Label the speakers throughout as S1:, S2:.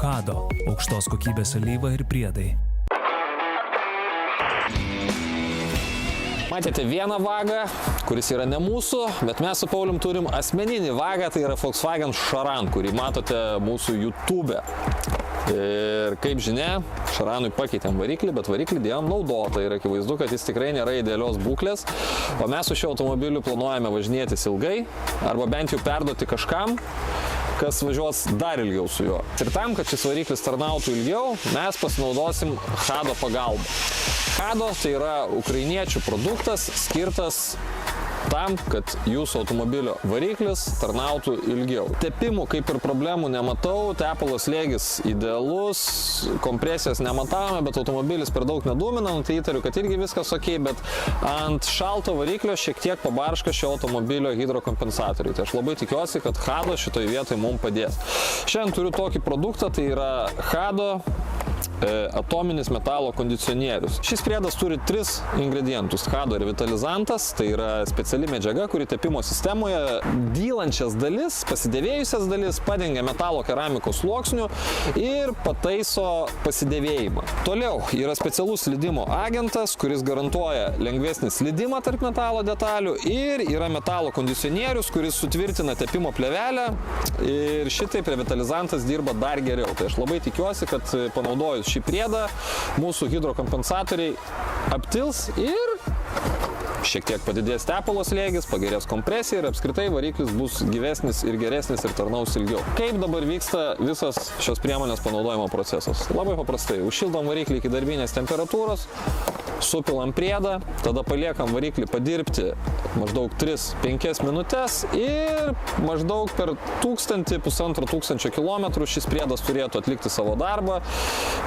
S1: Hado – aukštos kokybės alyva ir priedai.
S2: Matėte vieną vagą, kuris yra ne mūsų, bet mes su Paulium turim asmeninį vagą, tai yra Volkswagen Charan, kurį matote mūsų YouTube. Ir kaip žinia, Charanui pakeitėm variklį, bet variklį dėjom naudotą ir akivaizdu, kad jis tikrai nėra idealios būklės, o mes su šiuo automobiliu planuojame važinėtis ilgai, arba bent jau perduoti kažkam, kas važiuos dar ilgiau su juo. Ir tam, kad šis variklis tarnautų ilgiau, mes pasinaudosim Hado pagalbą. Hado tai yra ukrainiečių produktas skirtas tam, kad jūsų automobilio variklis tarnautų ilgiau. Tepimų kaip ir problemų nematau, tepalo slėgis idealus, kompresijos nematavome, bet automobilis per daug nedūmina, tai įtariu, kad irgi viskas ok, bet ant šalto variklio šiek tiek pabarška šio automobilio hidrokompensatoriai. Tai aš labai tikiuosi, kad Hado šitoje vietoje mums padės. Šiandien turiu tokį produktą, tai yra Hado atominis metalo kondicionierius. Šis priedas turi 3 ingredientus. Hado revitalizantas, tai yra speciali medžiaga, kuri tepimo sistemoje dylančias dalis, pasidėvėjusias dalis padengia metalo keramikos sluoksniu ir pataiso pasidėvėjimą. Toliau yra specialus slydimo agentas, kuris garantuoja lengvesnį slydimą tarp metalo detalių ir yra metalo kondicionierius, kuris sutvirtina tepimo plėvelę ir šitaip revitalizantas dirba dar geriau. Tai aš labai tikiuosi, kad panaudojus šį priedą mūsų hidrokompensatoriai aptils ir šiek tiek padidės tepalo slėgis, pagerės kompresija ir apskritai variklis bus gyvesnis ir geresnis ir tarnaus ilgiau. Kaip dabar vyksta visas šios priemonės panaudojimo procesas? Labai paprastai. Užšildom variklį iki darbinės temperatūros, supilam priedą, tada paliekam variklį padirbti maždaug 3-5 minutės ir maždaug per 1000–1500 km šis priedas turėtų atlikti savo darbą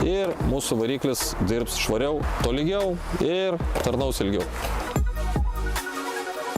S2: ir mūsų variklis dirbs švariau, tolygiau ir tarnaus ilgiau.